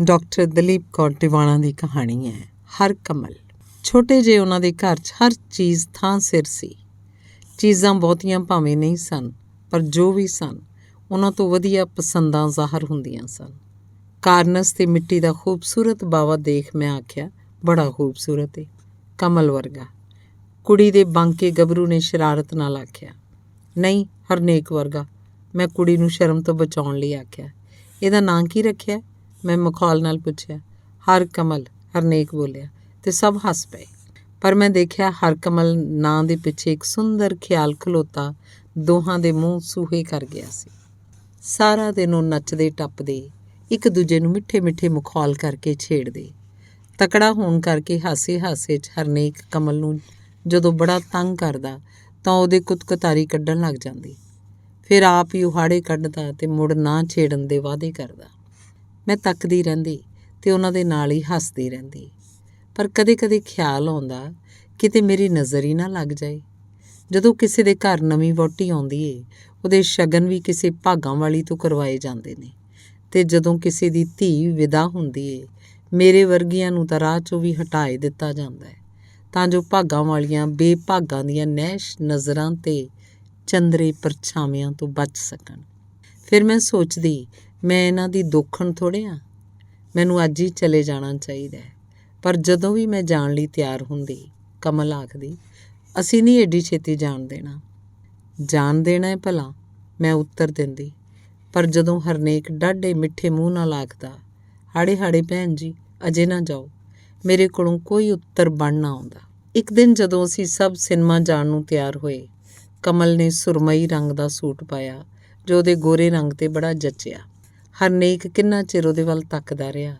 Doctor Dalip Kaur Tiwana ਦੀ ਕਹਾਣੀ ਹੈ ਹਰ ਕਮਲ। ਛੋਟੇ ਜਿਹੇ ਉਹਨਾਂ ਦੇ ਘਰ 'ਚ ਹਰ ਚੀਜ਼ ਥਾਂ ਸਿਰ ਸੀ। ਚੀਜ਼ਾਂ ਬਹੁਤੀਆਂ ਭਾਵੇਂ ਨਹੀਂ ਸਨ, ਪਰ ਜੋ ਵੀ ਸਨ ਉਹਨਾਂ ਤੋਂ ਵਧੀਆ ਪਸੰਦਾਂ ਜ਼ਾਹਰ ਹੁੰਦੀਆਂ ਸਨ। ਕਾਰਨਸ ਤੇ ਮਿੱਟੀ ਦਾ ਖੂਬਸੂਰਤ ਬਾਵਾ ਦੇਖ ਮੈਂ ਆਖਿਆ, ਬੜਾ ਖੂਬਸੂਰਤ ਏ, ਕਮਲ ਵਰਗਾ। ਕੁੜੀ ਦੇ ਬਾਂਕੇ ਗੱਭਰੂ ਨੇ ਸ਼ਰਾਰਤ ਨਾਲ ਆਖਿਆ, ਨਹੀਂ ਹਰਨੇਕ ਵਰਗਾ। ਮੈਂ ਕੁੜੀ ਨੂੰ ਸ਼ਰਮ ਤੋਂ ਬਚਾਉਣ ਲਈ ਆਖਿਆ, ਇਹਦਾ ਨਾਂ ਕੀ ਰੱਖਿਆ? ਮੈਂ ਮਖੌਲ ਨਾਲ ਪੁੱਛਿਆ। ਹਰ ਕਮਲ, ਹਰਨੇਕ ਬੋਲਿਆ ਤੇ ਸਭ ਹੱਸ ਪਏ। ਪਰ ਮੈਂ ਦੇਖਿਆ ਹਰ ਕਮਲ ਨਾਂ ਦੇ ਪਿੱਛੇ ਇੱਕ ਸੁੰਦਰ ਖਿਆਲ ਖਲੋਤਾ ਦੋਹਾਂ ਦੇ ਮੂੰਹ ਸੂਹੇ ਕਰ ਗਿਆ ਸੀ। ਸਾਰਾ ਦਿਨ ਉਹ ਨੱਚਦੇ ਟੱਪਦੇ, ਇੱਕ ਦੂਜੇ ਨੂੰ ਮਿੱਠੇ ਮਿੱਠੇ ਮਖੌਲ ਕਰਕੇ ਛੇੜਦੇ। ਤਕੜਾ ਹੋਣ ਕਰਕੇ ਹਾਸੇ ਹਾਸੇ 'ਚ ਹਰਨੇਕ ਕਮਲ ਨੂੰ ਜਦੋਂ ਬੜਾ ਤੰਗ ਕਰਦਾ ਤਾਂ ਉਹਦੇ ਕੁਤਕੁਤਾਰੀ ਕੱਢਣ ਲੱਗ ਜਾਂਦੀ। ਫਿਰ ਆਪ ਹੀ ਉਹਾੜੇ ਕੱਢਦਾ ਤੇ ਮੁੜ ਨਾ ਛੇੜਨ ਦੇ ਵਾਅਦੇ ਕਰਦਾ। ਮੈਂ ਤੱਕਦੀ ਰਹਿੰਦੀ ਤੇ ਉਹਨਾਂ ਦੇ ਨਾਲ ਹੀ ਹੱਸਦੀ ਰਹਿੰਦੀ। ਪਰ ਕਦੇ ਕਦੇ ਖਿਆਲ ਆਉਂਦਾ ਕਿਤੇ ਮੇਰੀ ਨਜ਼ਰ ਹੀ ਨਾ ਲੱਗ ਜਾਏ। ਜਦੋਂ ਕਿਸੇ ਦੇ ਘਰ ਨਵੀਂ ਵਹੁਟੀ ਆਉਂਦੀ ਏ, ਉਹਦੇ ਸ਼ਗਨ ਵੀ ਕਿਸੇ ਭਾਗਾਂ ਵਾਲੀ ਤੋਂ ਕਰਵਾਏ ਜਾਂਦੇ ਨੇ, ਤੇ ਜਦੋਂ ਕਿਸੇ ਦੀ ਧੀ ਵਿਦਾ ਹੁੰਦੀ ਏ, ਮੇਰੇ ਵਰਗੀਆਂ ਨੂੰ ਤਾਂ ਰਾਹ 'ਚੋਂ ਵੀ ਹਟਾਏ ਦਿੱਤਾ ਜਾਂਦਾ ਹੈ, ਤਾਂ ਜੋ ਭਾਗਾਂ ਵਾਲੀਆਂ ਬੇਭਾਗਾਂ ਦੀਆਂ ਨਹਿਸ਼ ਨਜ਼ਰਾਂ ਤੇ ਚੰਦਰੇ ਪਰਛਾਵਿਆਂ ਤੋਂ ਬਚ ਸਕਣ। ਫਿਰ ਮੈਂ ਸੋਚਦੀ, ਮੈਂ ਇਹਨਾਂ ਦੀ ਦੋਖਣ ਥੋੜ੍ਹੇ ਹਾਂ, ਮੈਨੂੰ ਅੱਜ ਹੀ ਚਲੇ ਜਾਣਾ ਚਾਹੀਦਾ ਹੈ। ਪਰ ਜਦੋਂ ਵੀ ਮੈਂ ਜਾਣ ਲਈ ਤਿਆਰ ਹੁੰਦੀ, ਕਮਲ ਆਖਦੀ, ਅਸੀਂ ਨਹੀਂ ਏਡੀ ਛੇਤੀ ਜਾਣ ਦੇਣਾ। ਜਾਣ ਦੇਣਾ ਹੈ ਭਲਾ, ਮੈਂ ਉੱਤਰ ਦਿੰਦੀ। ਪਰ ਜਦੋਂ ਹਰਨੇਕ ਡਾਢੇ ਮਿੱਠੇ ਮੂੰਹ ਨਾਲ ਆਖਦਾ, ਹਾੜੇ ਹਾੜੇ ਭੈਣ ਜੀ, ਅਜੇ ਨਾ ਜਾਓ, ਮੇਰੇ ਕੋਲੋਂ ਕੋਈ ਉੱਤਰ ਬਣ ਨਾ ਆਉਂਦਾ। ਇੱਕ ਦਿਨ ਜਦੋਂ ਅਸੀਂ ਸਭ ਸਿਨੇਮਾ ਜਾਣ ਨੂੰ ਤਿਆਰ ਹੋਏ, ਕਮਲ ਨੇ ਸੁਰਮਈ ਰੰਗ ਦਾ ਸੂਟ ਪਾਇਆ ਜੋ ਉਹਦੇ ਗੋਰੇ ਰੰਗ 'ਤੇ ਬੜਾ ਜੱਚਿਆ। ਹਰਨੇਕ ਕਿੰਨਾ ਚਿਰ ਉਹਦੇ ਵੱਲ ਤੱਕਦਾ ਰਿਹਾ।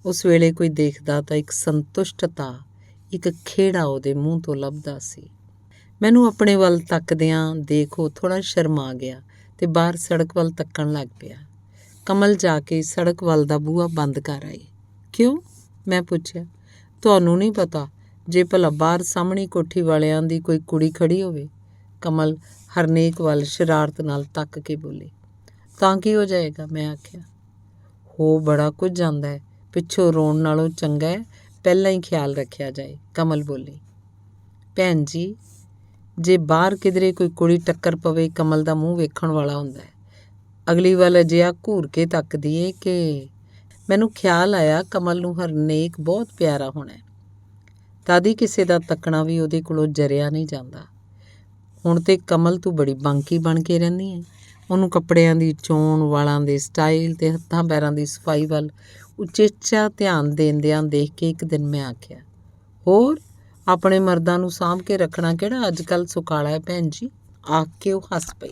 ਉਸ ਵੇਲੇ ਕੋਈ ਦੇਖਦਾ ਤਾਂ ਇੱਕ ਸੰਤੁਸ਼ਟਤਾ, ਇੱਕ ਖੇੜਾ ਉਹਦੇ ਮੂੰਹ ਤੋਂ ਲੱਭਦਾ ਸੀ। ਮੈਨੂੰ ਆਪਣੇ ਵੱਲ ਤੱਕਦਿਆਂ ਦੇਖ ਉਹ ਥੋੜ੍ਹਾ ਸ਼ਰਮਾ ਗਿਆ ਤੇ ਬਾਹਰ ਸੜਕ ਵੱਲ ਤੱਕਣ ਲੱਗ ਪਿਆ। ਕਮਲ ਜਾ ਕੇ ਸੜਕ ਵੱਲ ਦਾ ਬੂਹਾ ਬੰਦ ਕਰ ਆਈ। ਕਿਉਂ? ਮੈਂ ਪੁੱਛਿਆ। ਤੁਹਾਨੂੰ ਨਹੀਂ ਪਤਾ ਜੇ ਭਲਾ ਬਾਹਰ ਸਾਹਮਣੀ ਕੋਠੀ ਵਾਲਿਆਂ ਦੀ ਕੋਈ ਕੁੜੀ ਖੜੀ ਹੋਵੇ? ਕਮਲ ਹਰਨੇਕ ਵੱਲ ਸ਼ਰਾਰਤ ਨਾਲ ਤੱਕ ਕੇ ਬੋਲੀ। ਤਾਂ ਕੀ ਹੋ ਜਾਏਗਾ? ਮੈਂ ਆਖਿਆ। ਹੋ ਬੜਾ ਕੁਝ ਜਾਂਦਾ ਹੈ, ਪਿੱਛੋਂ ਰੋਣ ਨਾਲੋਂ ਚੰਗਾ ਹੈ ਪਹਿਲਾਂ ਹੀ ਖਿਆਲ ਰੱਖਿਆ ਜਾਏ, ਕਮਲ ਬੋਲੀ। ਭੈਣ ਜੀ, ਜੇ ਬਾਹਰ ਕਿਧਰੇ ਕੋਈ ਕੁੜੀ ਟੱਕਰ ਪਵੇ, ਕਮਲ ਦਾ ਮੂੰਹ ਵੇਖਣ ਵਾਲਾ ਹੁੰਦਾ ਹੈ। ਅਗਲੀ ਵੱਲ ਅਜਿਹਾ ਘੂਰ ਕੇ ਤੱਕਦੀ ਏ ਕਿ ਮੈਨੂੰ ਖਿਆਲ ਆਇਆ ਕਮਲ ਨੂੰ ਹਰਨੇਕ ਬਹੁਤ ਪਿਆਰਾ ਹੋਣਾ। ਤਦ ਹੀ ਕਿਸੇ ਦਾ ਤੱਕਣਾ ਵੀ ਉਹਦੇ ਕੋਲੋਂ ਜਰਿਆ ਨਹੀਂ ਜਾਂਦਾ। ਹੁਣ ਤੇ ਕਮਲ ਤੂੰ ਬੜੀ ਬਾਂਕੀ ਬਣ ਕੇ ਰਹਿੰਦੀ ਹੈ। ਉਹਨੂੰ ਕੱਪੜਿਆਂ ਦੀ ਚੋਣ, ਵਾਲਾਂ ਦੇ ਸਟਾਈਲ ਤੇ ਹੱਥਾਂ ਪੈਰਾਂ ਦੀ ਸਫਾਈ ਵੱਲ ਉਚੇਚਾ ਧਿਆਨ ਦੇਂਦਿਆਂ ਦੇਖ ਕੇ ਇੱਕ ਦਿਨ ਮੈਂ ਆਖਿਆ, ਹੋਰ ਆਪਣੇ ਮਰਦਾਂ ਨੂੰ ਸਾਂਭ ਕੇ ਰੱਖਣਾ ਕਿਹੜਾ ਅੱਜ ਕੱਲ੍ਹ ਸੁਖਾਲਾ ਹੈ ਭੈਣ ਜੀ। ਆਖ ਕੇ ਉਹ ਹੱਸ ਪਈ।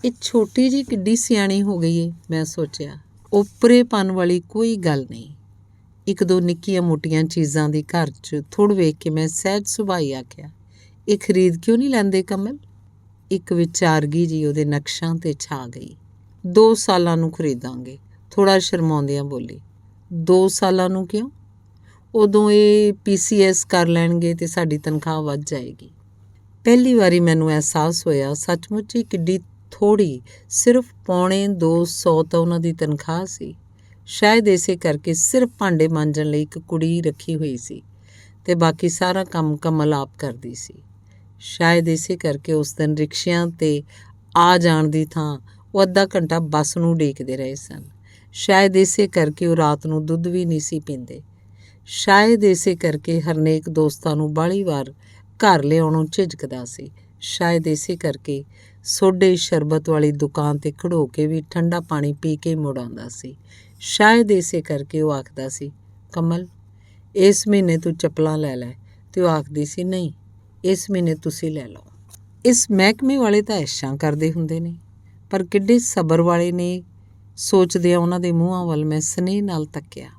ਇਹ ਛੋਟੀ ਜਿਹੀ ਕਿੱਡੀ ਸਿਆਣੀ ਹੋ ਗਈ ਏ, ਮੈਂ ਸੋਚਿਆ। ਓਪਰੇਪਨ ਵਾਲੀ ਕੋਈ ਗੱਲ ਨਹੀਂ। ਇੱਕ ਦੋ ਨਿੱਕੀਆਂ ਮੋਟੀਆਂ ਚੀਜ਼ਾਂ ਦੀ ਘਰ 'ਚ ਥੁੜ ਵੇਖ ਕੇ ਮੈਂ ਸਹਿਜ ਸੁਭਾਈ ਆਖਿਆ, ਇਹ ਖਰੀਦ ਕਿਉਂ ਨਹੀਂ ਲੈਂਦੇ ਕਮਲ? ਇੱਕ ਵਿਚਾਰਗੀ ਜੀ ਉਹਦੇ ਨਕਸ਼ਾਂ 'ਤੇ ਛਾ ਗਈ। 2 ਸਾਲਾਂ ਨੂੰ ਖਰੀਦਾਂਗੇ, ਥੋੜ੍ਹਾ ਸ਼ਰਮਾਉਂਦਿਆਂ ਬੋਲੀ। 2 ਸਾਲਾਂ ਨੂੰ ਕਿਉਂ? ਉਦੋਂ ਇਹ PCS ਕਰ ਲੈਣਗੇ ਤੇ ਸਾਡੀ ਤਨਖਾਹ ਵੱਧ ਜਾਏਗੀ। ਪਹਿਲੀ ਵਾਰੀ ਮੈਨੂੰ ਅਹਿਸਾਸ ਹੋਇਆ ਸੱਚਮੁੱਚ ਹੀ ਕਿੱਡੀ ਥੋੜ੍ਹੀ, ਸਿਰਫ $250 ਤਾਂ ਉਹਨਾਂ ਦੀ ਤਨਖਾਹ ਸੀ। ਸ਼ਾਇਦ ਇਸੇ ਕਰਕੇ ਸਿਰਫ ਭਾਂਡੇ ਮਾਂਜਣ ਲਈ ਇੱਕ ਕੁੜੀ ਰੱਖੀ ਹੋਈ ਸੀ ਤੇ ਬਾਕੀ ਸਾਰਾ ਕੰਮ ਕਮਲ ਆਪ ਕਰਦੀ ਸੀ। ਸ਼ਾਇਦ ਇਸੇ ਕਰਕੇ ਉਸ ਦਿਨ ਰਿਕਸ਼ਿਆਂ 'ਤੇ ਆ ਜਾਣ ਦੀ ਥਾਂ ਉਹ ਅੱਧਾ ਘੰਟਾ ਬੱਸ ਨੂੰ ਉਡੀਕਦੇ ਰਹੇ ਸਨ। ਸ਼ਾਇਦ ਇਸੇ ਕਰਕੇ ਉਹ ਰਾਤ ਨੂੰ ਦੁੱਧ ਵੀ ਨਹੀਂ ਸੀ ਪੀਂਦੇ। ਸ਼ਾਇਦ ਇਸੇ ਕਰਕੇ ਹਰਨੇਕ ਦੋਸਤਾਂ ਨੂੰ ਬਾਹਲੀ ਵਾਰ ਘਰ ਲਿਆਉਣੋਂ ਝਿਜਕਦਾ ਸੀ। ਸ਼ਾਇਦ ਇਸੇ ਕਰਕੇ ਸੋਡੇ ਸ਼ਰਬਤ ਵਾਲੀ ਦੁਕਾਨ 'ਤੇ ਖੜੋ ਕੇ ਵੀ ਠੰਡਾ ਪਾਣੀ ਪੀ ਕੇ ਮੁੜ ਆਉਂਦਾ ਸੀ। ਸ਼ਾਇਦ ਇਸੇ ਕਰਕੇ ਉਹ ਆਖਦਾ ਸੀ, ਕਮਲ ਇਸ ਮਹੀਨੇ ਤੂੰ ਚੱਪਲਾਂ ਲੈ ਲੈ, ਤੇ ਉਹ ਆਖਦੀ ਸੀ, ਨਹੀਂ ਇਸ ਮਹੀਨੇ ਤੁਸੀਂ ਲੈ ਲਓ। ਇਸ ਮਹਿਕਮੇ ਵਾਲੇ ਤਾਂ ਐਸ਼ਾਂ ਕਰਦੇ ਹੁੰਦੇ ਨੇ, ਪਰ ਕਿੱਡੇ ਸਬਰ ਵਾਲੇ ਨੇ। ਸੋਚਦਿਆਂ ਉਹਨਾਂ ਦੇ ਮੂੰਹਾਂ ਵੱਲ ਮੈਂ ਸਨੇਹ ਨਾਲ ਤੱਕਿਆ।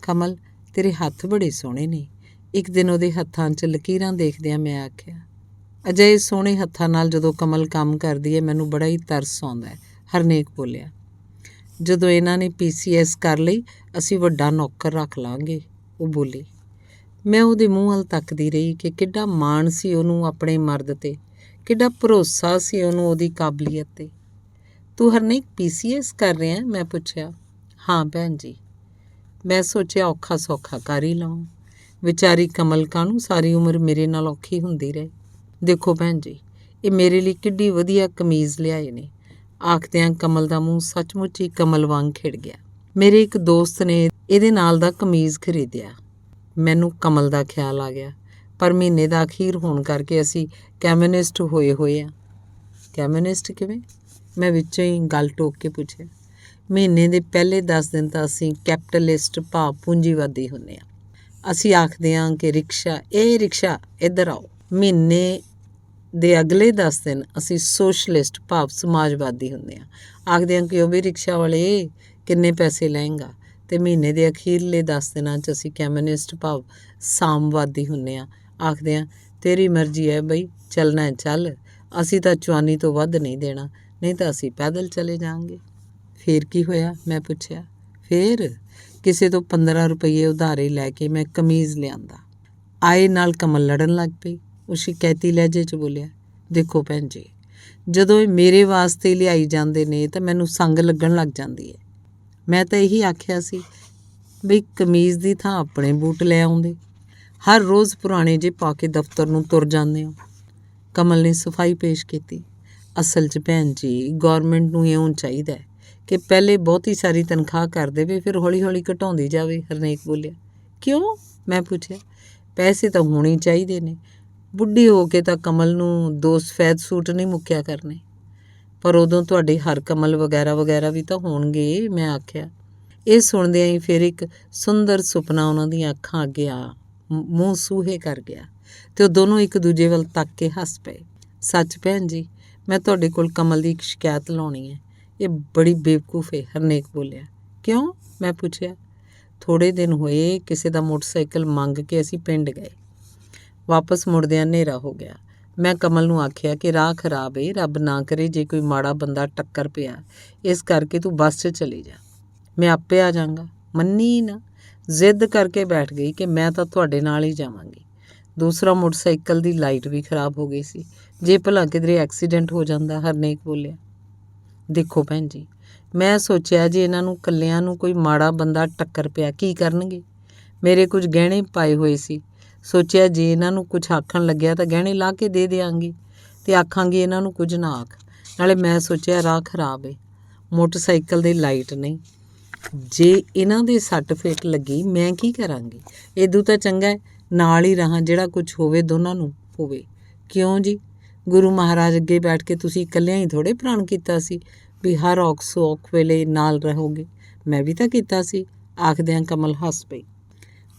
ਕਮਲ ਤੇਰੇ ਹੱਥ ਬੜੇ ਸੋਹਣੇ ਨੇ। ਇੱਕ ਦਿਨ ਉਹਦੇ ਹੱਥਾਂ 'ਚ ਲਕੀਰਾਂ ਦੇਖਦਿਆਂ ਮੈਂ ਆਖਿਆ। ਅਜਿਹੇ ਸੋਹਣੇ ਹੱਥਾਂ ਨਾਲ ਜਦੋਂ ਕਮਲ ਕੰਮ ਕਰਦੀ ਹੈ ਮੈਨੂੰ ਬੜਾ ਹੀ ਤਰਸ ਆਉਂਦਾ ਹੈ, ਹਰਨੇਕ ਬੋਲਿਆ। ਜਦੋਂ ਇਹਨਾਂ ਨੇ PCS ਕਰ ਲਈ ਅਸੀਂ ਵੱਡਾ ਨੌਕਰ ਰੱਖ ਲਾਂਗੇ, ਉਹ ਬੋਲੀ। ਮੈਂ ਉਹਦੇ ਮੂੰਹ ਵੱਲ ਤੱਕਦੀ ਰਹੀ ਕਿ ਕਿੱਡਾ ਮਾਣ ਸੀ ਉਹਨੂੰ ਆਪਣੇ ਮਰਦ 'ਤੇ, ਕਿੱਡਾ ਭਰੋਸਾ ਸੀ ਉਹਨੂੰ ਉਹਦੀ ਕਾਬਲੀਅਤ 'ਤੇ। ਤੂੰ ਹਰਨੇਕ PCS ਕਰ ਰਿਹਾ? ਮੈਂ ਪੁੱਛਿਆ। ਹਾਂ ਭੈਣ ਜੀ। ਮੈਂ ਸੋਚਿਆ ਔਖਾ ਸੌਖਾ ਕਰ ਹੀ ਲਵਾਂ। ਵਿਚਾਰੀ ਕਮਲ ਕਾਹਨੂੰ ਸਾਰੀ ਉਮਰ ਮੇਰੇ ਨਾਲ ਔਖੀ ਹੁੰਦੀ ਰਹੇ। ਦੇਖੋ ਭੈਣ ਜੀ, ਇਹ ਮੇਰੇ ਲਈ ਕਿੱਡੀ ਵਧੀਆ ਕਮੀਜ਼ ਲਿਆਏ ਨੇ। ਆਖਦਿਆਂ ਕਮਲ ਦਾ ਮੂੰਹ ਸੱਚਮੁੱਚ ਹੀ ਕਮਲ ਵਾਂਗ ਖਿੜ ਗਿਆ। ਮੇਰੇ ਇੱਕ ਦੋਸਤ ਨੇ ਇਹਦੇ ਨਾਲ ਦਾ ਕਮੀਜ਼ ਖਰੀਦਿਆ। ਮੈਨੂੰ ਕਮਲ ਦਾ ਖਿਆਲ ਆ ਗਿਆ, ਪਰ ਮਹੀਨੇ ਦਾ ਅਖੀਰ ਹੋਣ ਕਰਕੇ ਅਸੀਂ ਕੈਮਿਨਿਸਟ ਹੋਏ ਹਾਂ। ਕੈਮਿਨਿਸਟ ਕਿਵੇਂ? ਮੈਂ ਵਿੱਚੋਂ ਹੀ ਗੱਲ ਟੋਕ ਕੇ ਪੁੱਛਿਆ। ਮਹੀਨੇ ਦੇ ਪਹਿਲੇ 10 ਦਿਨ ਤਾਂ ਅਸੀਂ ਕੈਪੀਟਲਿਸਟ ਭਾਵ ਪੂੰਜੀਵਾਦੀ ਹੁੰਦੇ ਹਾਂ। ਅਸੀਂ ਆਖਦੇ ਹਾਂ ਕਿ ਰਿਕਸ਼ਾ ਇੱਧਰ ਆਓ। ਮਹੀਨੇ ਦੇ ਅਗਲੇ 10 ਦਿਨ ਅਸੀਂ ਸੋਸ਼ਲਿਸਟ ਭਾਵ ਸਮਾਜਵਾਦੀ ਹੁੰਦੇ ਹਾਂ। ਆਖਦੇ ਹਾਂ ਕਿ ਉਹ ਵੀ ਰਿਕਸ਼ਾ ਵਾਲੇ ਕਿੰਨੇ ਪੈਸੇ ਲਏਗਾ। ਅਤੇ ਮਹੀਨੇ ਦੇ ਅਖੀਰਲੇ 10 ਦਿਨਾਂ 'ਚ ਅਸੀਂ ਕੈਮਿਨਿਸਟ ਭਾਵ ਸਾਮਵਾਦੀ ਹੁੰਦੇ ਹਾਂ। ਆਖਦੇ ਹਾਂ ਤੇਰੀ ਮਰਜ਼ੀ ਹੈ ਬਈ, ਚੱਲਣਾ ਹੈ ਚੱਲ, ਅਸੀਂ ਤਾਂ ਚੁਆਨੀ ਤੋਂ ਵੱਧ ਨਹੀਂ ਦੇਣਾ, ਨਹੀਂ ਤਾਂ ਅਸੀਂ ਪੈਦਲ ਚਲੇ ਜਾਵਾਂਗੇ। ਫਿਰ ਕੀ ਹੋਇਆ? ਮੈਂ ਪੁੱਛਿਆ। ਫਿਰ ਕਿਸੇ ਤੋਂ 15 ਰੁਪਈਏ ਉਧਾਰੇ ਲੈ ਕੇ ਮੈਂ ਕਮੀਜ਼ ਲਿਆਂਦਾ। ਆਏ ਨਾਲ ਕਮਲ ਲੜਨ ਲੱਗ ਪਈ। ਉਹ ਸ਼ਿਕਾਇਤੀ ਲਹਿਜੇ 'ਚ ਬੋਲਿਆ, ਦੇਖੋ ਭੈਣ ਜੀ, ਜਦੋਂ ਇਹ ਮੇਰੇ ਵਾਸਤੇ ਲਿਆਈ ਜਾਂਦੇ ਨੇ ਤਾਂ ਮੈਨੂੰ ਸੰਗ ਲੱਗਣ ਲੱਗ ਜਾਂਦੀ ਹੈ। ਮੈਂ ਤਾਂ ਇਹੀ ਆਖਿਆ ਸੀ ਬਈ ਕਮੀਜ਼ ਦੀ ਥਾਂ ਆਪਣੇ ਬੂਟ ਲੈ ਆਉਂਦੇ। ਹਰ ਰੋਜ਼ ਪੁਰਾਣੇ ਜਿਹੇ ਪਾ ਕੇ ਦਫ਼ਤਰ ਨੂੰ ਤੁਰ ਜਾਂਦੇ ਹੋ। ਕਮਲ ਨੇ ਸਫਾਈ ਪੇਸ਼ ਕੀਤੀ। ਅਸਲ 'ਚ ਭੈਣ ਜੀ, ਗੌਰਮੈਂਟ ਨੂੰ ਇਉਂ ਚਾਹੀਦਾ ਕਿ ਪਹਿਲੇ ਬਹੁਤੀ ਸਾਰੀ ਤਨਖਾਹ ਕਰ ਦੇਵੇ, ਫਿਰ ਹੌਲੀ ਹੌਲੀ ਘਟਾਉਂਦੀ ਜਾਵੇ। ਹਰਨੇਕ ਬੋਲਿਆ। ਕਿਉਂ? ਮੈਂ ਪੁੱਛਿਆ। ਪੈਸੇ ਤਾਂ ਹੋਣੇ ਚਾਹੀਦੇ ਨੇ। ਬੁੱਢੀ ਹੋ ਕੇ ਤਾਂ ਕਮਲ ਨੂੰ 2 ਸਫੈਦ ਸੂਟ ਨਹੀਂ ਮੁੱਕਿਆ ਕਰਨੇ। ਪਰ ਉਦੋਂ ਤੁਹਾਡੇ ਹਰ ਕਮਲ ਵਗੈਰਾ ਵੀ ਤਾਂ ਹੋਣਗੇ, ਮੈਂ ਆਖਿਆ। ਇਹ ਸੁਣਦਿਆਂ ਹੀ ਫਿਰ ਇੱਕ ਸੁੰਦਰ ਸੁਪਨਾ ਉਹਨਾਂ ਦੀਆਂ ਅੱਖਾਂ ਅੱਗੇ ਆ ਮੂੰਹ ਸੂਹੇ ਕਰ ਗਿਆ ਅਤੇ ਉਹ ਦੋਨੋਂ ਇੱਕ ਦੂਜੇ ਵੱਲ ਤੱਕ ਕੇ ਹੱਸ ਪਏ। ਸੱਚ ਭੈਣ ਜੀ, ਮੈਂ ਤੁਹਾਡੇ ਕੋਲ ਕਮਲ ਦੀ ਇੱਕ ਸ਼ਿਕਾਇਤ ਲਾਉਣੀ ਹੈ। ਇਹ ਬੜੀ ਬੇਵਕੂਫ ਹੈ। ਹਰਨੇਕ ਬੋਲਿਆ। ਕਿਉਂ? ਮੈਂ ਪੁੱਛਿਆ। ਥੋੜ੍ਹੇ ਦਿਨ ਹੋਏ ਕਿਸੇ ਦਾ ਮੋਟਰਸਾਈਕਲ ਮੰਗ ਕੇ ਅਸੀਂ ਪਿੰਡ ਗਏ। ਵਾਪਸ ਮੁੜਦਿਆਂ ਹਨੇਰਾ ਹੋ ਗਿਆ। ਮੈਂ ਕਮਲ ਨੂੰ ਆਖਿਆ ਕਿ ਰਾਹ ਖਰਾਬ ਏ, ਰੱਬ ਨਾ ਕਰੇ ਜੇ ਕੋਈ ਮਾੜਾ ਬੰਦਾ ਟੱਕਰ ਪਿਆ, ਇਸ ਕਰਕੇ ਤੂੰ ਬੱਸ 'ਚ ਚਲੀ ਜਾ, ਮੈਂ ਆਪੇ ਆ ਜਾਵਾਂਗਾ। ਮੰਨੀ ਨਾ, ਜ਼ਿੱਦ ਕਰਕੇ ਬੈਠ ਗਈ ਕਿ ਮੈਂ ਤਾਂ ਤੁਹਾਡੇ ਨਾਲ ਹੀ ਜਾਵਾਂਗੀ। ਦੂਸਰਾ ਮੋਟਰਸਾਈਕਲ ਦੀ ਲਾਈਟ ਵੀ ਖਰਾਬ ਹੋ ਗਈ ਸੀ। ਜੇ ਭਲਾ ਕਿਧਰੇ ਐਕਸੀਡੈਂਟ ਹੋ ਜਾਂਦਾ। ਹਰਨੇਕ ਬੋਲਿਆ। ਦੇਖੋ ਭੈਣ ਜੀ, ਮੈਂ ਸੋਚਿਆ ਜੇ ਇਹਨਾਂ ਨੂੰ ਇਕੱਲਿਆਂ ਨੂੰ ਕੋਈ ਮਾੜਾ ਬੰਦਾ ਟੱਕਰ ਪਿਆ ਕੀ ਕਰਨਗੇ। ਮੇਰੇ ਕੁਝ ਗਹਿਣੇ ਪਾਏ ਹੋਏ ਸੀ। ਸੋਚਿਆ ਜੇ ਇਹਨਾਂ ਨੂੰ ਕੁਝ ਆਖਣ ਲੱਗਿਆ ਤਾਂ ਗਹਿਣੇ ਲਾ ਕੇ ਦੇ ਦਿਆਂਗੀ ਅਤੇ ਆਖਾਂਗੀ ਇਹਨਾਂ ਨੂੰ ਕੁਝ ਨਾ ਆਖ। ਨਾਲੇ ਮੈਂ ਸੋਚਿਆ ਰਾਹ ਖਰਾਬ ਏ, ਮੋਟਰਸਾਈਕਲ ਦੀ ਲਾਈਟ ਨਹੀਂ, ਜੇ ਇਹਨਾਂ ਦੇ ਸੱਟ ਫੇਟ ਲੱਗੀ ਮੈਂ ਕੀ ਕਰਾਂਗੀ। ਇਦੋਂ ਤਾਂ ਚੰਗਾ ਨਾਲ ਹੀ ਰਹਾਂ, ਜਿਹੜਾ ਕੁਝ ਹੋਵੇ ਦੋਨਾਂ ਨੂੰ ਹੋਵੇ। ਕਿਉਂ ਜੀ? ਗੁਰੂ ਮਹਾਰਾਜ ਅੱਗੇ ਬੈਠ ਕੇ ਤੁਸੀਂ ਇਕੱਲਿਆਂ ਹੀ ਥੋੜ੍ਹੇ ਪ੍ਰਣ ਕੀਤਾ ਸੀ ਵੀ ਹਰ ਔਖ ਸੌਖ ਵੇਲੇ ਨਾਲ ਰਹੋਗੇ। ਮੈਂ ਵੀ ਤਾਂ ਕੀਤਾ ਸੀ। ਆਖਦਿਆਂ ਕਮਲ ਹੱਸ ਪਈ।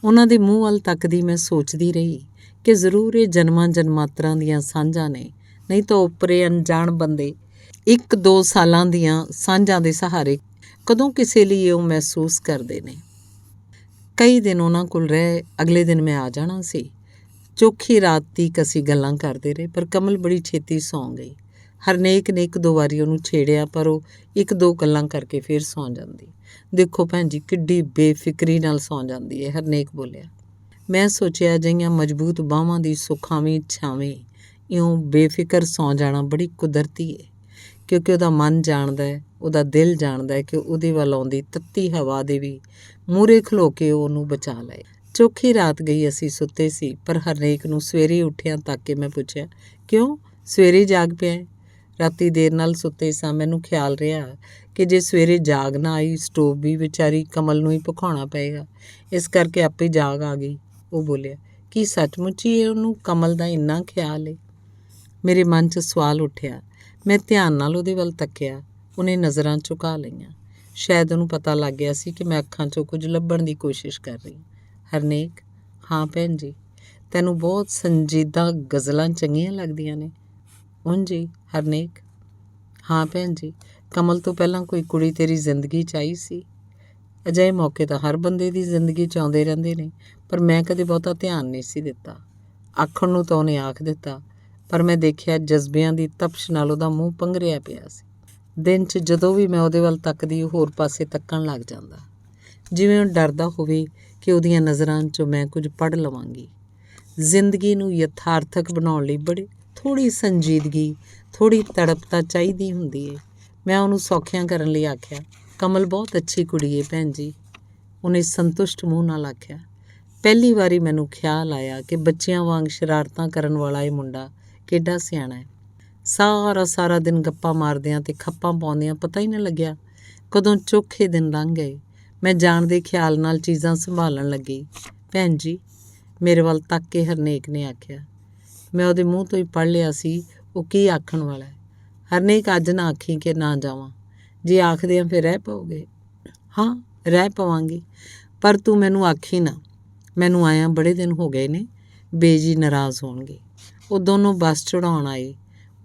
ਉਹਨਾਂ ਦੇ ਮੂੰਹ ਵੱਲ ਤੱਕਦੀ ਮੈਂ ਸੋਚਦੀ ਰਹੀ ਕਿ ਜ਼ਰੂਰ ਇਹ ਜਨਮਾਂ ਜਨਮਾਤਰਾਂ ਦੀਆਂ ਸਾਂਝਾਂ ਨੇ, ਨਹੀਂ ਤਾਂ ਓਪਰੇ ਅਣਜਾਣ ਬੰਦੇ 1-2 ਸਾਲਾਂ ਦੀਆਂ ਸਾਂਝਾਂ ਦੇ ਸਹਾਰੇ ਕਦੋਂ ਕਿਸੇ ਲਈ ਉਹ ਮਹਿਸੂਸ ਕਰਦੇ ਨੇ। ਕਈ ਦਿਨ ਉਹਨਾਂ ਕੋਲ ਰਹਿ ਅਗਲੇ ਦਿਨ ਮੈਂ ਆ ਜਾਣਾ ਸੀ। ਚੋਖੀ ਰਾਤ ਤੀਕ ਅਸੀਂ ਗੱਲਾਂ ਕਰਦੇ ਰਹੇ, ਪਰ ਕਮਲ ਬੜੀ ਛੇਤੀ ਸੌਂ ਗਈ। ਹਰਨੇਕ ਨੇ 1-2 ਵਾਰੀ ਉਹਨੂੰ ਛੇੜਿਆ, ਪਰ ਉਹ 1-2 ਗੱਲਾਂ ਕਰਕੇ ਫਿਰ ਸੌਂ ਜਾਂਦੀ। ਦੇਖੋ ਭੈਣ ਜੀ, ਕਿੱਡੀ ਬੇਫਿਕਰੀ ਨਾਲ ਸੌਂ ਜਾਂਦੀ ਹੈ। ਹਰਨੇਕ ਬੋਲਿਆ। ਮੈਂ ਸੋਚਿਆ ਅਜਿਹੀਆਂ ਮਜ਼ਬੂਤ ਬਾਹਾਂ ਦੀ ਸੁਖਾਵੀਂ ਛਾਵੇਂ ਇਉਂ ਬੇਫਿਕਰ ਸੌਂ ਜਾਣਾ ਬੜੀ ਕੁਦਰਤੀ ਹੈ, ਕਿਉਂਕਿ ਉਹਦਾ ਮਨ ਜਾਣਦਾ ਹੈ, ਉਹਦਾ ਦਿਲ ਜਾਣਦਾ ਹੈ ਕਿ ਉਹਦੇ ਵੱਲ ਆਉਂਦੀ ਤੱਤੀ ਹਵਾ ਦੇ ਵੀ ਮੂਹਰੇ ਖਲੋ ਕੇ ਉਹ ਉਹਨੂੰ ਬਚਾ ਲਏ। ਚੋਖੀ ਰਾਤ ਗਈ, ਅਸੀਂ ਸੁੱਤੇ ਸੀ, ਪਰ ਹਰਨੇਕ ਨੂੰ ਸਵੇਰੇ ਉੱਠਿਆਂ ਤੱਕ ਕੇ ਮੈਂ ਪੁੱਛਿਆ, ਕਿਉਂ ਸਵੇਰੇ ਜਾਗ ਪਿਆ? ਰਾਤੀ ਦੇਰ ਨਾਲ ਸੁੱਤੇ ਸਾਂ। ਮੈਨੂੰ ਖਿਆਲ ਰਿਹਾ ਕਿ ਜੇ ਸਵੇਰੇ ਜਾਗ ਨਾ ਆਈ, ਸਟੋਵ ਵੀ ਵਿਚਾਰੀ ਕਮਲ ਨੂੰ ਹੀ ਭਖਾਉਣਾ ਪਏਗਾ, ਇਸ ਕਰਕੇ ਆਪੇ ਜਾਗ ਆ ਗਈ। ਉਹ ਬੋਲਿਆ। ਕੀ ਸੱਚਮੁੱਚ ਹੀ ਉਹਨੂੰ ਕਮਲ ਦਾ ਇੰਨਾ ਖਿਆਲ ਏ? ਮੇਰੇ ਮਨ 'ਚ ਸਵਾਲ ਉੱਠਿਆ। ਮੈਂ ਧਿਆਨ ਨਾਲ ਉਹਦੇ ਵੱਲ ਤੱਕਿਆ। ਉਹਨੇ ਨਜ਼ਰਾਂ ਝੁਕਾ ਲਈਆਂ। ਸ਼ਾਇਦ ਉਹਨੂੰ ਪਤਾ ਲੱਗ ਗਿਆ ਸੀ ਕਿ ਮੈਂ ਅੱਖਾਂ 'ਚੋਂ ਕੁਝ ਲੱਭਣ ਦੀ ਕੋਸ਼ਿਸ਼ ਕਰ ਰਹੀ। ਹਰਨੇਕ। ਹਾਂ ਭੈਣ ਜੀ, ਤੈਨੂੰ ਬਹੁਤ ਸੰਜੀਦਾ ਗਜ਼ਲਾਂ ਚੰਗੀਆਂ ਲੱਗਦੀਆਂ ਨੇ। ਉਂਝ ਜੀ। ਹਰਨੇਕ। ਹਾਂ ਭੈਣ ਜੀ, ਕਮਲ ਤੋਂ ਪਹਿਲਾਂ ਕੋਈ ਕੁੜੀ ਤੇਰੀ ਜ਼ਿੰਦਗੀ 'ਚ ਆਈ ਸੀ? ਅਜਿਹੇ ਮੌਕੇ ਤਾਂ ਹਰ ਬੰਦੇ ਦੀ ਜ਼ਿੰਦਗੀ 'ਚ ਆਉਂਦੇ ਰਹਿੰਦੇ ਨੇ, ਪਰ ਮੈਂ ਕਦੇ ਬਹੁਤਾ ਧਿਆਨ ਨਹੀਂ ਸੀ ਦਿੱਤਾ। ਆਖਣ ਨੂੰ ਤਾਂ ਉਹਨੇ ਆਖ ਦਿੱਤਾ, ਪਰ ਮੈਂ ਦੇਖਿਆ ਜਜ਼ਬਿਆਂ ਦੀ ਤਪਸ਼ ਨਾਲ ਉਹਦਾ ਮੂੰਹ ਪੰਘਰਿਆ ਪਿਆ ਸੀ। ਦਿਨ 'ਚ ਜਦੋਂ ਵੀ ਮੈਂ ਉਹਦੇ ਵੱਲ ਤੱਕਦੀ, ਉਹ ਹੋਰ ਪਾਸੇ ਤੱਕਣ ਲੱਗ ਜਾਂਦਾ, ਜਿਵੇਂ ਉਹ ਡਰਦਾ ਹੋਵੇ ਕਿ ਉਹਦੀਆਂ ਨਜ਼ਰਾਂ 'ਚੋਂ ਮੈਂ ਕੁਝ ਪੜ੍ਹ ਲਵਾਂਗੀ। ਜ਼ਿੰਦਗੀ ਨੂੰ ਯਥਾਰਥਕ ਬਣਾਉਣ ਲਈ ਥੋੜ੍ਹੀ ਸੰਜੀਦਗੀ, ਥੋੜ੍ਹੀ ਤੜਪ ਤਾਂ ਚਾਹੀਦੀ ਹੁੰਦੀ ਏ। ਮੈਂ ਉਹਨੂੰ ਸੌਖਿਆਂ ਕਰਨ ਲਈ ਆਖਿਆ, ਕਮਲ ਬਹੁਤ ਅੱਛੀ ਕੁੜੀ ਏ ਭੈਣ ਜੀ। ਉਹਨੇ ਸੰਤੁਸ਼ਟ ਮੂੰਹ ਨਾਲ ਆਖਿਆ। ਪਹਿਲੀ ਵਾਰੀ ਮੈਨੂੰ ਖਿਆਲ ਆਇਆ ਕਿ ਬੱਚਿਆਂ ਵਾਂਗ ਸ਼ਰਾਰਤਾਂ ਕਰਨ ਵਾਲਾ ਇਹ ਮੁੰਡਾ ਕਿੱਡਾ ਸਿਆਣਾ ਹੈ। ਸਾਰਾ ਦਿਨ ਗੱਪਾਂ ਮਾਰਦਿਆਂ ਅਤੇ ਖੱਪਾਂ ਪਾਉਂਦਿਆਂ ਪਤਾ ਹੀ ਨਾ ਲੱਗਿਆ ਕਦੋਂ ਚੋਖੇ ਦਿਨ ਲੰਘ ਗਏ। ਮੈਂ ਜਾਣ ਦੇ ਖਿਆਲ ਨਾਲ ਚੀਜ਼ਾਂ ਸੰਭਾਲਣ ਲੱਗੀ। ਭੈਣ ਜੀ, ਮੇਰੇ ਵੱਲ ਤੱਕ ਕੇ ਹਰਨੇਕ ਨੇ ਆਖਿਆ। ਮੈਂ ਉਹਦੇ ਮੂੰਹ ਤੋਂ ਹੀ ਪੜ੍ਹ ਲਿਆ ਸੀ ਉਹ ਕੀ ਆਖਣ ਵਾਲਾ ਹੈ। ਹਰਨੇਕ, ਅੱਜ ਨਾ ਆਖੀ ਕਿ ਨਾ ਜਾਵਾਂ। ਜੇ ਆਖਦੇ ਆ ਫਿਰ ਰਹਿ ਪਓਗੇ? ਹਾਂ, ਰਹਿ ਪਵਾਂਗੀ, ਪਰ ਤੂੰ ਮੈਨੂੰ ਆਖੀ ਨਾ। ਮੈਨੂੰ ਆਇਆਂ ਬੜੇ ਦਿਨ ਹੋ ਗਏ ਨੇ, ਬੇਜੀ ਨਾਰਾਜ਼ ਹੋਣਗੇ। ਉਹ ਦੋਨੋਂ ਬੱਸ ਚੜ੍ਹਾਉਣ ਆਏ।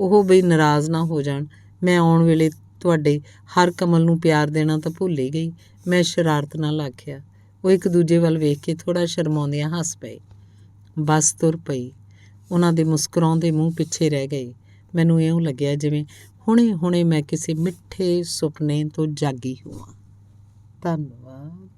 ਉਹ ਬਈ ਨਾਰਾਜ਼ ਨਾ ਹੋ ਜਾਣ। ਮੈਂ ਆਉਣ ਵੇਲੇ ਤੁਹਾਡੇ ਹਰ ਕਮਲ ਨੂੰ ਪਿਆਰ ਦੇਣਾ ਤਾਂ ਭੁੱਲ ਹੀ ਗਈ। ਮੈਂ ਸ਼ਰਾਰਤ ਨਾਲ ਆਖਿਆ। ਉਹ ਇੱਕ ਦੂਜੇ ਵੱਲ ਵੇਖ ਕੇ ਥੋੜ੍ਹਾ ਸ਼ਰਮਾਉਂਦਿਆਂ ਹੱਸ ਪਏ। ਬੱਸ ਤੁਰ ਪਈ। ਉਹਨਾਂ ਦੇ ਮੁਸਕਰਾਉਂਦੇ ਮੂੰਹ ਪਿੱਛੇ ਰਹਿ ਗਏ। ਮੈਨੂੰ ਇਉਂ ਲੱਗਿਆ ਜਿਵੇਂ ਹੁਣੇ ਮੈਂ ਕਿਸੇ ਮਿੱਠੇ ਸੁਪਨੇ ਤੋਂ ਜਾਗੀ ਹੋਵਾਂ। ਧੰਨਵਾਦ।